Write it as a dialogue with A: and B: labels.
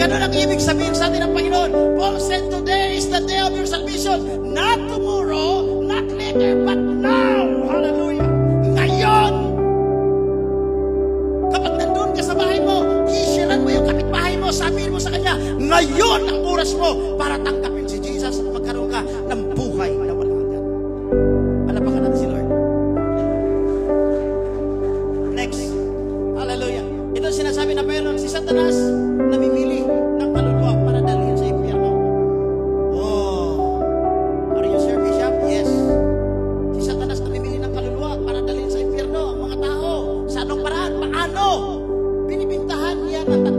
A: Ganun ang ibig sabihin sa atin ng Panginoon. Paul said, today is the day of your salvation. Not tomorrow, not later, but now. Hallelujah. Ngayon. Kapag nandun ka sa bahay mo, hisiran mo yung kapitbahay mo, sabihin mo sa kanya, ngayon ang oras mo para tanggapin si Jesus at magkaroon ka ng buhay na walang hanggan. Palapakan natin si Lord. Next. Hallelujah. Ito sinasabi na mayroon si Satanas namimili ng kaluluwa para dalhin sa impyerno. Oh. Are you sure, Bishop? Yes. Si Satanas namimili ng kaluluwa para dalhin sa impyerno ang mga tao. Sa anong paraan? Paano? Binibintahan niya ng